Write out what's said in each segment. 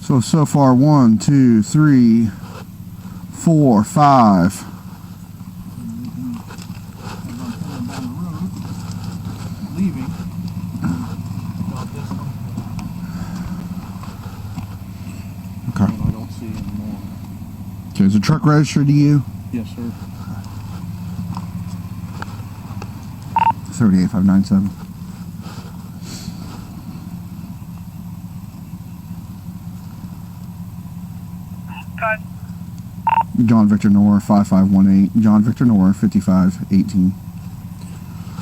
So far, 1, 2, 3, 4, 5. Leaving. About this one. Okay. And I don't see anymore. Okay, is the truck registered to you? Yes, sir. 38597. God. John Victor Noah 5518. John Victor Noah 5518.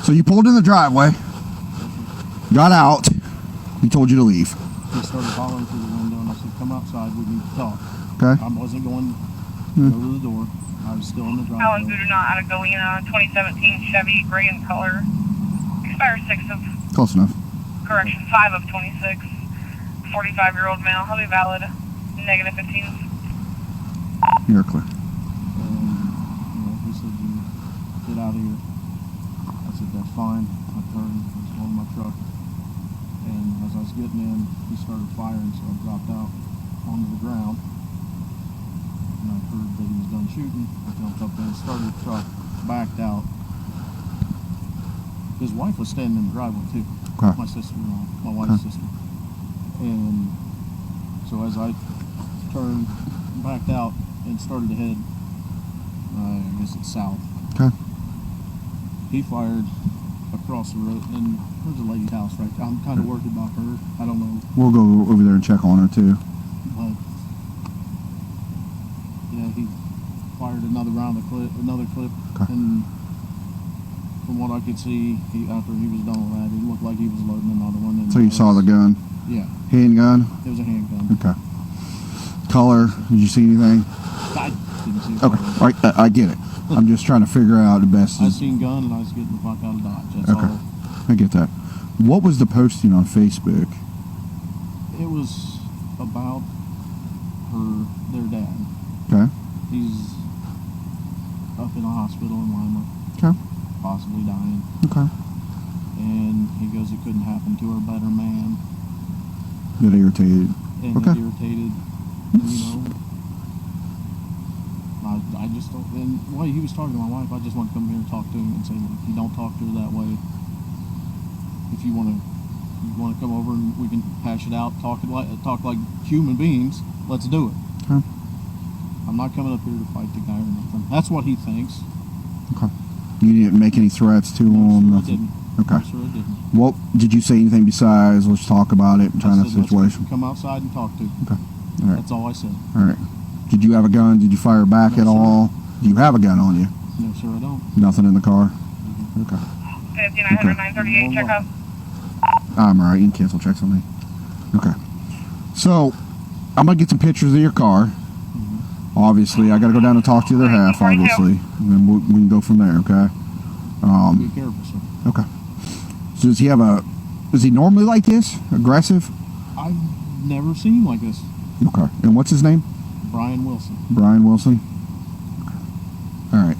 So you pulled in the driveway, got out, he told you to leave. He started hollering through the window and I said, come outside, we need to talk. Okay. I wasn't going to go to the door. I was still in the Alan driveway. Budanot out of Galena, 2017 Chevy, gray in color. Expires 6 of, Close enough. correction, 5 of 26. 45-year-old male, he'll be valid. Negative 15s. You're clear. And, he said, you get out of here. I said, that's fine. I turned, I was on my truck. And as I was getting in, he started firing, so I dropped out onto the ground. And I heard that he was done shooting. I jumped up there and started the truck, backed out. His wife was standing in the driveway too. Okay. My sister-in-law, my wife's sister. And so as I turned, backed out, and started to head, I guess it's south. Okay. He fired across the road, and there's a lady's house right there. I'm kind of worried about her. I don't know, We'll go over there and check on her too. but yeah, he fired another round of clip, Okay. and from what I could see, after he was done with that, it looked like he was loading another one. And So you saw the gun? Yeah, Handgun? it was a handgun. Okay. Color? Did you see anything? I didn't see it. Okay. All right, I get it. I'm just trying to figure out the best. I seen gun and I was getting the fuck out of Dodge. That's Okay. all. I get that. What was the posting on Facebook? It was about their dad. Okay. He's up in a hospital in Lima, Okay. possibly dying. Okay. And he goes, it couldn't happen to a better man. Get irritated. And Okay. he's irritated, you know. I just don't, and while he was talking to my wife, I just want to come here and talk to him and say, look, you don't talk to her that way. If you want to come over and we can hash it out, talk like human beings, let's do it. Okay. I'm not coming up here to fight the guy or nothing. That's what he thinks. Okay. You didn't make any threats to No, him? sir, I Nothing? didn't. Okay. No, sir, I didn't. What did you say anything besides let's talk about it and I trying that said, let's situation? come outside and talk to him. Okay. All right. That's all I said. All right. Did you have a gun? Did you fire back No, at sir. all? Do you have a gun on you? No, sir, I don't. Nothing in the car? Okay. 5900, 938, check up. I'm all right. You can cancel checks on me. Okay. So, I'm going to get some pictures of your car. Obviously, I got to go down and talk to the other half, obviously. And then we can go from there, okay? Be careful, sir. Okay. So, is he normally like this? Aggressive? I've never seen him like this. Okay. And what's his name? Brian Wilson. Brian Wilson? All right.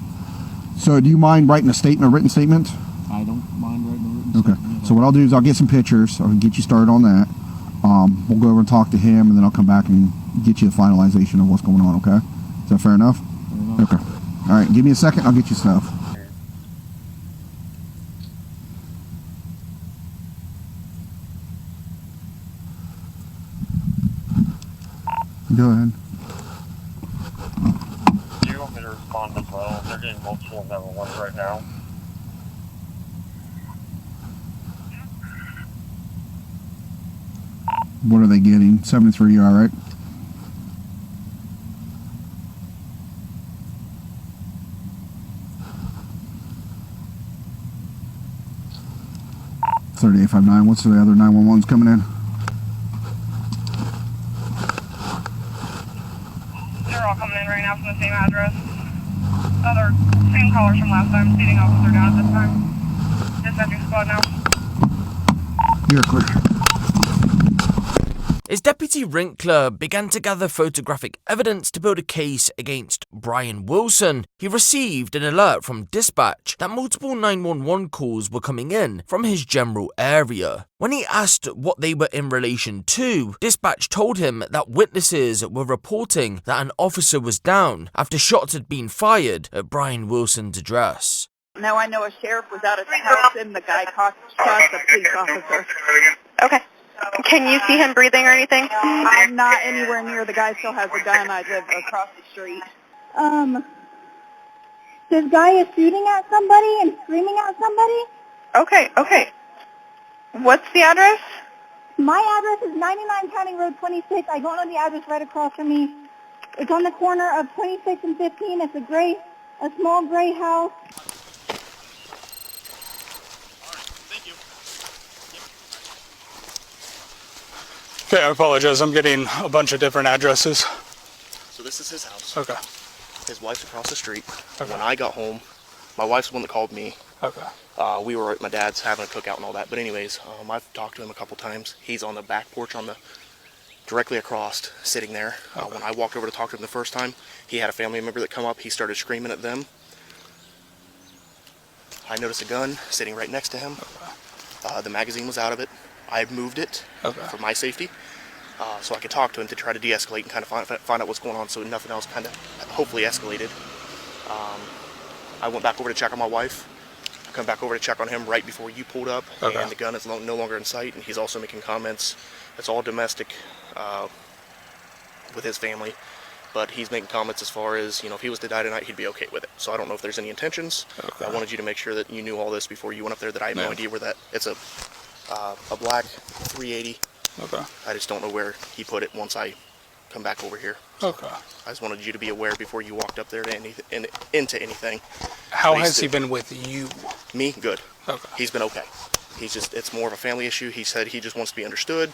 So, do you mind writing a written statement? I don't mind writing a written Okay. statement. So what I'll do is I'll get some pictures. I'll get you started on that. We'll go over and talk to him, and then I'll come back and get you the finalization of what's going on. Okay? Is that fair enough? Fair enough. Okay. All right. Give me a second. I'll get you stuff. Go ahead. Do you want me to respond as well? They're getting multiple 911s right now. What are they getting? 73. You all right? $38.59. What's the other 911s coming in? They're all coming in right now from the same address. Other same callers from last time. Seating officer down at this time. Dispatching squad now. You're clear. as Deputy Rinkler began to gather photographic evidence to build a case against Brian Wilson. He received an alert from dispatch that multiple 911 calls were coming in from his general area. When he asked what they were in relation to, dispatch told him that witnesses were reporting that an officer was down after shots had been fired at Brian Wilson's address. Now I know a sheriff was out at the house and the guy shot the police officer. Okay. Can you see him breathing or anything? I'm not anywhere near. The guy still has a gun. I live across the street. This guy is shooting at somebody and screaming at somebody. Okay. What's the address? My address is 99 County Road 26. I don't know the address right across from me. It's on the corner of 26 and 15. It's a small gray house. Okay, I apologize. I'm getting a bunch of different addresses. So this is his house. Okay. His wife's across the street. Okay. When I got home, my wife's the one that called me. Okay. We were at my dad's having a cookout and all that. But anyways, I've talked to him a couple times. He's on the back porch directly across, sitting there. Okay. When I walked over to talk to him the first time, he had a family member that come up. He started screaming at them. I noticed a gun sitting right next to him. Okay. The magazine was out of it. I moved it for my safety, so I could talk to him to try to de-escalate and kind of find out what's going on, so nothing else kind of hopefully escalated. I went back over to check on my wife. I come back over to check on him right before you pulled up, and the gun is no longer in sight, and he's also making comments. It's all domestic with his family, but he's making comments as far as, if he was to die tonight, he'd be okay with it. So I don't know if there's any intentions. Okay. I wanted you to make sure that you knew all this before you went up there, that I have no idea where that, it's a black 380. Okay. I just don't know where he put it once I come back over here. Okay. I just wanted you to be aware before you walked up there to into anything. How has he been with you? Me? Good. Okay. He's been okay. It's more of a family issue. He said he just wants to be understood.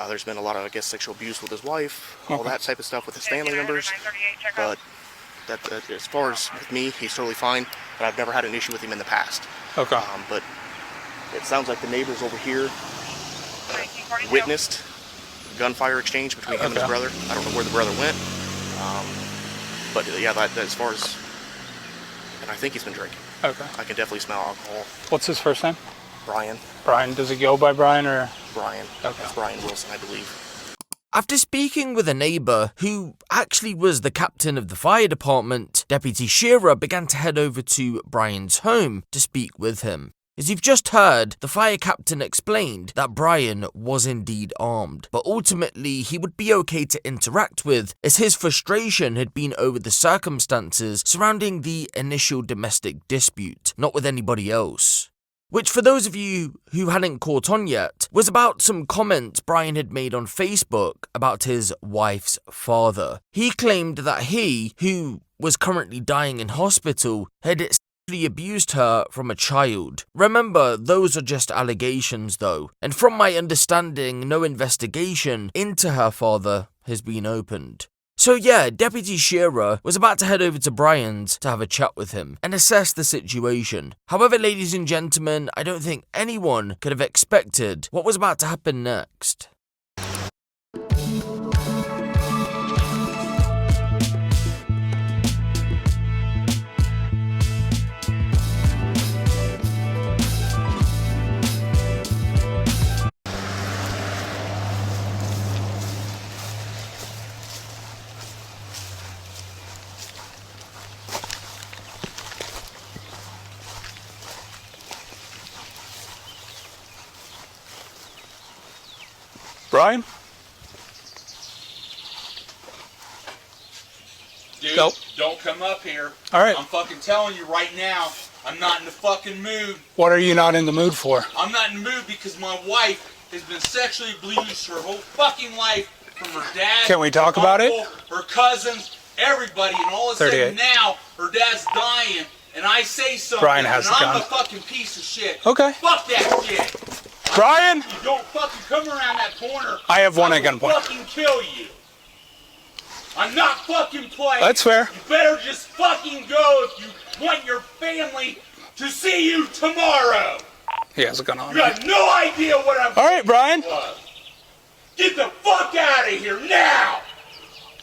There's been a lot of, I guess, sexual abuse with his wife, all that type of stuff with his family members. But as far as with me, he's totally fine. But I've never had an issue with him in the past. Okay. But it sounds like the neighbors over here witnessed gunfire exchange between him and his brother. I don't know where the brother went. But yeah, that as far as, and I think he's been drinking. Okay. I can definitely smell alcohol. What's his first name? Brian. Brian. Does he go by Brian or? Brian. Okay. It's Brian Wilson, I believe. After speaking with a neighbour who actually was the captain of the fire department, Deputy Shearer began to head over to Brian's home to speak with him. As you've just heard, the fire captain explained that Brian was indeed armed, but ultimately he would be okay to interact with, as his frustration had been over the circumstances surrounding the initial domestic dispute, not with anybody else. Which, for those of you who hadn't caught on yet, was about some comments Brian had made on Facebook about his wife's father. He claimed that he, who was currently dying in hospital, had abused her from a child. Remember, those are just allegations though, and from my understanding, no investigation into her father has been opened. So yeah, Deputy Shearer was about to head over to Brian's to have a chat with him and assess the situation. However, ladies and gentlemen, I don't think anyone could have expected what was about to happen next. Brian? Dude, Nope. Don't come up here. All right. I'm fucking telling you right now, I'm not in the fucking mood. What are you not in the mood for? I'm not in the mood because my wife has been sexually abused her whole fucking life from her dad. Can we talk her about it? uncle, her cousins, everybody, and all of a sudden now her dad's dying, and I say something, Brian has and the I'm gun. a fucking piece of shit. Okay. Fuck that shit. Brian? You don't fucking come around that corner. I have one I at will gunpoint. fucking kill you. I'm not fucking playing. That's fair. You better just fucking go if you want your family to see you tomorrow. He has a gun on. You have no idea what I'm All right, Brian. Get Get the fuck out of here now!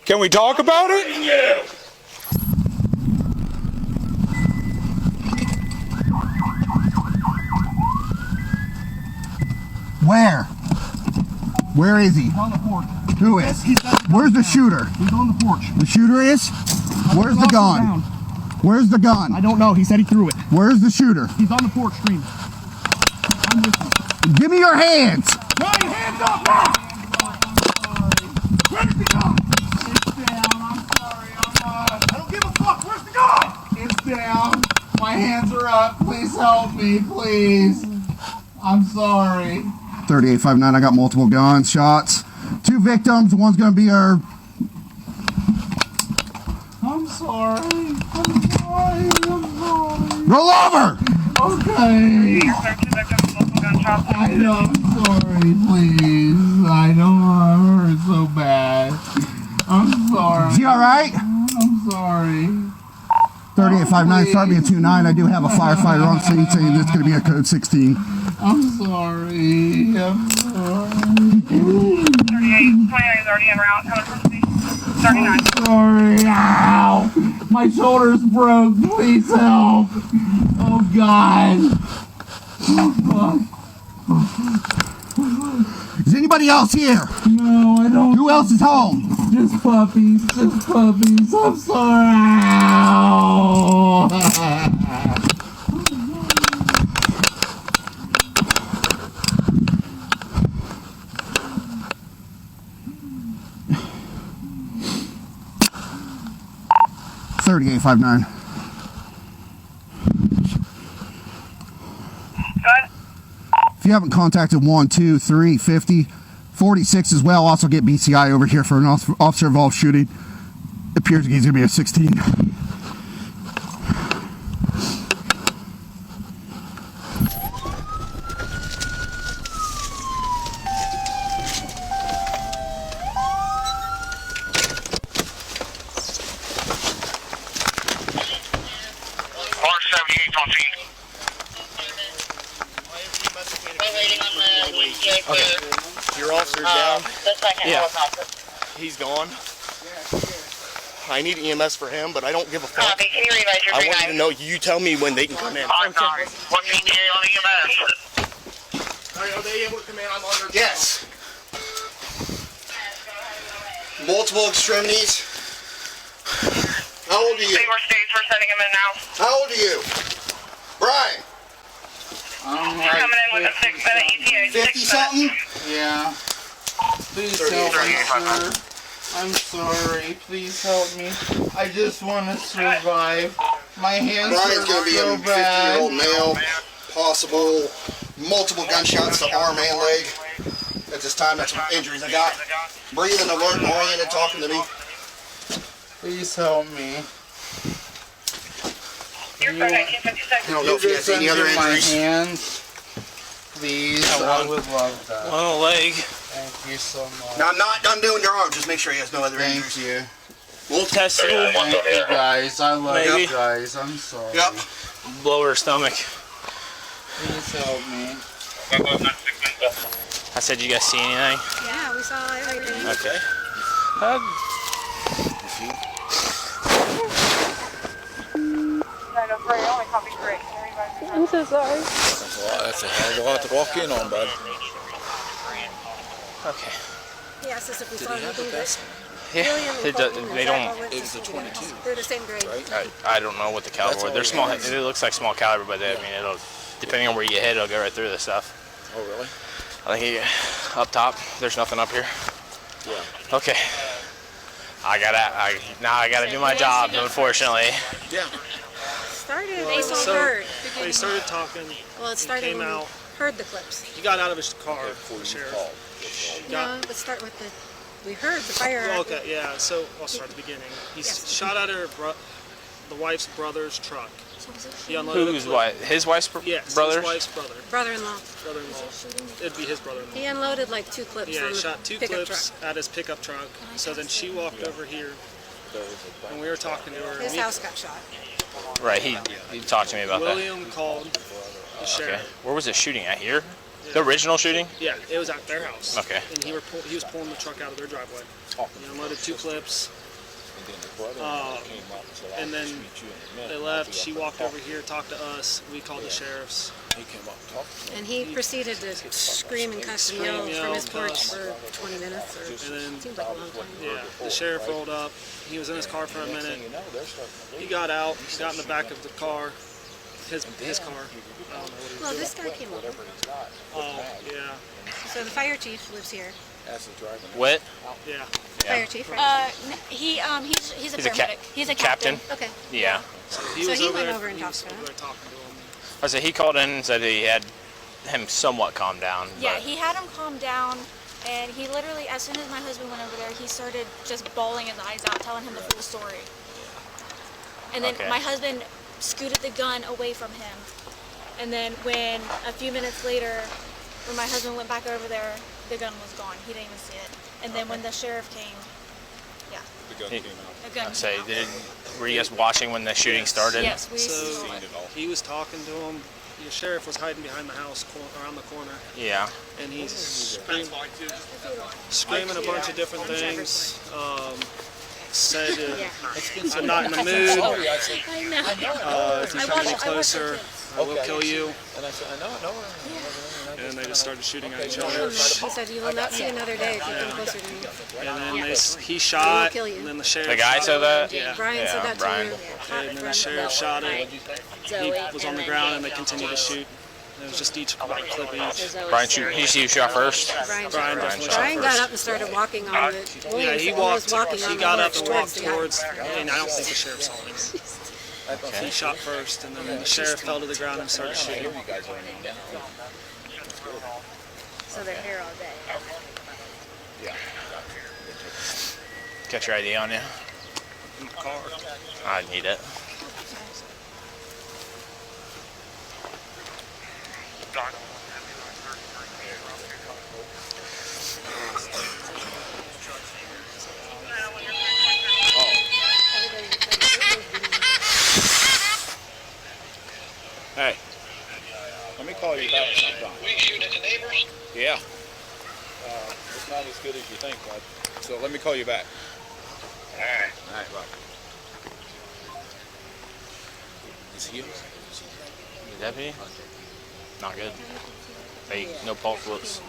Can we talk about it? You! Where? Where is he? He's on the porch. Who is? Where's the shooter? He's on the porch. The shooter is? Where's the gun? Where's the gun? I don't know. He said he threw it. Where's the shooter? He's on the porch screaming. I'm with you. Give me your hands! Put your hands up now! Where's the gun? It's down. I'm sorry. I don't give a fuck. Where's the gun? It's down. My hands are up. Please help me, please. I'm sorry. 3859, I got multiple gunshots. 2 victims, one's gonna be our... I'm sorry. I'm sorry. I'm sorry. Roll over! Okay. You're clear, 2 victims, multiple gunshots. I know. I'm sorry. Please. I know I'm hurt so bad. I'm sorry. Is he alright? I'm sorry. 3859, start me at 29. I do have a firefighter on scene saying it's gonna be a code 16. I'm sorry. I'm sorry. 38, 29 is already en route, coming from C. 39. I'm sorry. Ow! My shoulder's broke. Please help. Oh God. Oh, Is anybody else here? no, I don't. Who else is home? Just puppies. Just puppies. I'm sorry. Ow. 3859. Good. If you haven't contacted 1, 2, 3, 50, 46 as well, also get BCI over here for an officer involved shooting. It appears he's going to be a 16. Your officer's down. Yeah. He's gone. I need EMS for him, but I don't give a fuck. Copy. Can you revise your I green want you light? to know, you tell me when they can come in. I'm sorry. What's ETA on EMS? Are they able to come in? I'm under. Yes. Multiple extremities. How old are you? Stay where states. We're sending him in now. How old are you? Brian. I'm He's coming in with a 6-minute ETA. 50 something? Yeah. Please help me, sir. I'm sorry. Please help me. I just want to survive. My hands Brian's hurt going to be so a bad. 50-year-old male. Possible multiple gunshots to arm and leg. At this time, that's what injuries I got. Breathing, alert, oriented, talking to me. Please help me. You're for 1956. I don't know if you guys see any other my injuries. hands, please. I would love that. On a leg. Thank you so much. Now, I'm not done doing your arm. Just make sure he has no other Thank injuries. you. We'll test it. Thank you guys. I love Maybe. you guys. I'm sorry. Yep. Lower stomach. Please help me. I said, you guys see anything? Yeah, we saw everything. Okay. Only copy correct. Can you revise your I'm so sorry. That's a hell of a lot to walk in on, bud. Okay. He asked us if we saw anything, but Yeah. They don't. It was a 22. they're the same grade. I don't know what the caliber. That's They're all small. we It have. looks like small caliber, but I mean, it'll depending on where you get hit, it'll go right through this stuff. Oh, really? I think up top, there's nothing up here. Yeah. Okay. Now I gotta do my job, unfortunately. Yeah. Started, they saw heard. They started talking. Well, it started came when out. we heard the clips. He got out of his car. The sheriff. No, let's start with we heard the fire. Well, okay, yeah. So I'll start at the beginning. He shot at the wife's brother's truck. He unloaded Whose wife? His wife's Yes, brother? his wife's brother. Brother-in-law. Brother-in-law. It'd be his brother-in-law. He unloaded like 2 clips Yeah, from he the shot 2 pickup clips truck. at his pickup truck. So then she walked over here, and we were talking to her. His house got shot. Right. He talked to me about that. William called the Okay. sheriff. Where was it shooting at? Here? The original shooting? Yeah, it was at their house. Okay. And he was pulling the truck out of their driveway. He unloaded 2 clips. And then they left. She walked over here, talked to us. We called the sheriffs. And he proceeded to scream and cuss and yell from his porch for 20 minutes. And then, seems like a long time. yeah, the sheriff rolled up. He was in his car for a minute. He got out, got in the back of the car, his car. I don't know what he was Well, doing. this guy came over. Oh, yeah. So the fire chief lives here. What? Yeah. Fire chief, right? He's a He's a paramedic. He's a captain. Okay. Yeah. So he went over and talked to him. I said he called in and said he had him somewhat calmed down. Yeah, but- he had him calm down, and he literally, as soon as my husband went over there, he started just bawling his eyes out, telling him the full story. And then Okay. my husband scooted the gun away from him. And then when a few minutes later, when my husband went back over there, the gun was gone. He didn't even see it. And then when the sheriff came, yeah. The gun came out. I say, were you guys watching when the shooting started? Yes, we So saw it. he was talking to him. The sheriff was hiding behind the house, around the corner. Yeah. And he's screaming a bunch of different things. Said, I'm not in the mood. I know. If you come any closer, I will kill you. And I said, I know. And they just started shooting at each other. He said, you will not see another day if you come closer to me. And then he shot, kill you. and then the sheriff The guy shot said him. that? Yeah. Brian said that Brian. to you. And then the sheriff shot him. He was on the ground, and they continued to shoot. It was just each about a clip each. Brian, you shot first? Brian definitely shot Brian first. got up and started walking on the. Yeah, he was walking on He the got up porch and walked the guy. towards, and I don't think the sheriff saw him. He shot first, and then the sheriff fell to the ground and started shooting. So they're here all day. Got your ID on you? In the car. I need it. Hey, let me call you back sometime. We shooting at the neighbors? Yeah. It's not as good as you think, bud. So let me call you back. All right. All right, bye. Is he? The deputy? Not good. They no pulse looks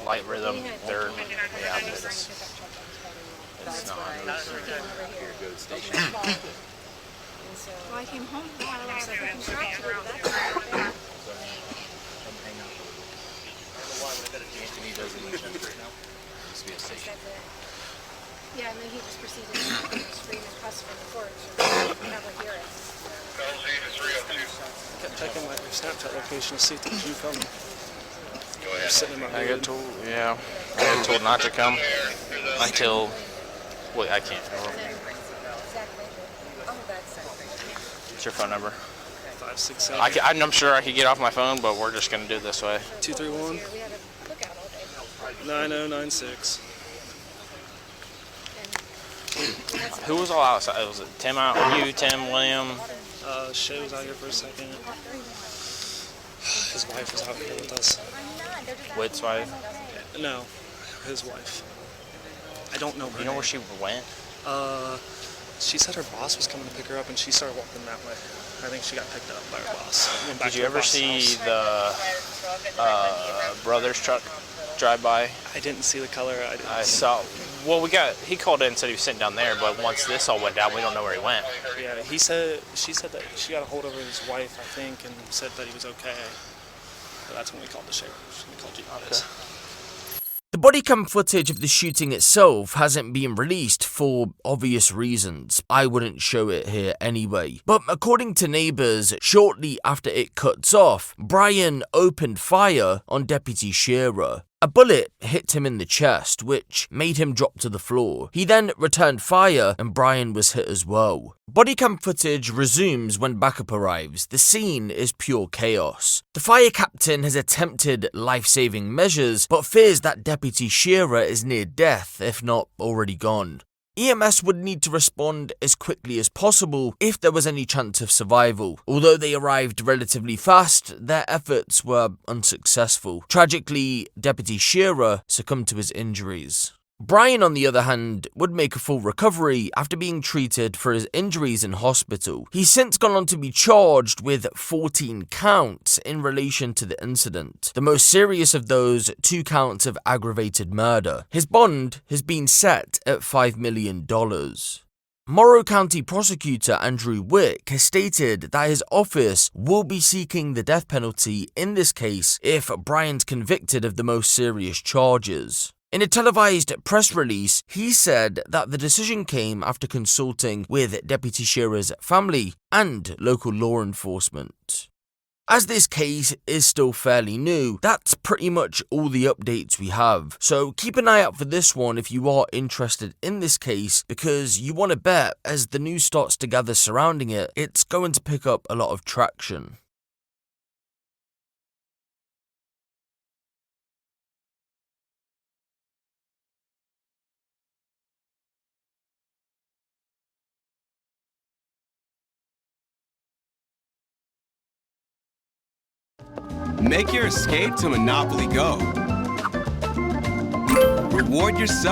light rhythm. They're yeah, but it's not. Well, I came home from one of them, so I can shop to go back. Yeah, and then he just proceeded to scream and cuss from the porch. And you never hear it. I kept checking my Snapchat location to see if the Jew coming. Go sitting in my I hood. got told, yeah. I got told not to come until. Wait, I can't. What's your phone number? 567. I'm sure I could get off my phone, but we're just gonna do it this way. 231 9096. Who was all outside? Was it Tim out? You, Tim, William? Shay was out here for a second. His wife was out here with us. Whit's wife? No, his wife. I don't know her You know name. where she went? She said her boss was coming to pick her up, and she started walking that way. I think she got picked up by her boss. Went back Did to you her ever boss's see house. the Brothers truck drive by? I didn't see the color. I saw. Well, he called in and said he was sitting down there, but once this all went down, we don't know where he went. Yeah, she said that she got a hold of his wife, I think, and said that he was okay. But that's when we called the sheriff. We called you guys. The body cam footage of the shooting itself hasn't been released for obvious reasons. I wouldn't show it here anyway. But according to neighbours, shortly after it cuts off, Brian opened fire on Deputy Shearer. A bullet hit him in the chest, which made him drop to the floor. He then returned fire and Brian was hit as well. Bodycam footage resumes when backup arrives. The scene is pure chaos. The fire captain has attempted life-saving measures, but fears that Deputy Shearer is near death, if not already gone. EMS would need to respond as quickly as possible if there was any chance of survival. Although they arrived relatively fast, their efforts were unsuccessful. Tragically, Deputy Shearer succumbed to his injuries. Brian, on the other hand, would make a full recovery after being treated for his injuries in hospital. He's since gone on to be charged with 14 counts in relation to the incident, the most serious of those 2 counts of aggravated murder. His bond has been set at $5 million. Morrow County Prosecutor Andrew Wick has stated that his office will be seeking the death penalty in this case if Brian's convicted of the most serious charges. In a televised press release, he said that the decision came after consulting with Deputy Shearer's family and local law enforcement. As this case is still fairly new, that's pretty much all the updates we have. So keep an eye out for this one if you are interested in this case, because you want to bet as the news starts to gather surrounding it, it's going to pick up a lot of traction. Make your escape to Monopoly Go. Reward yourself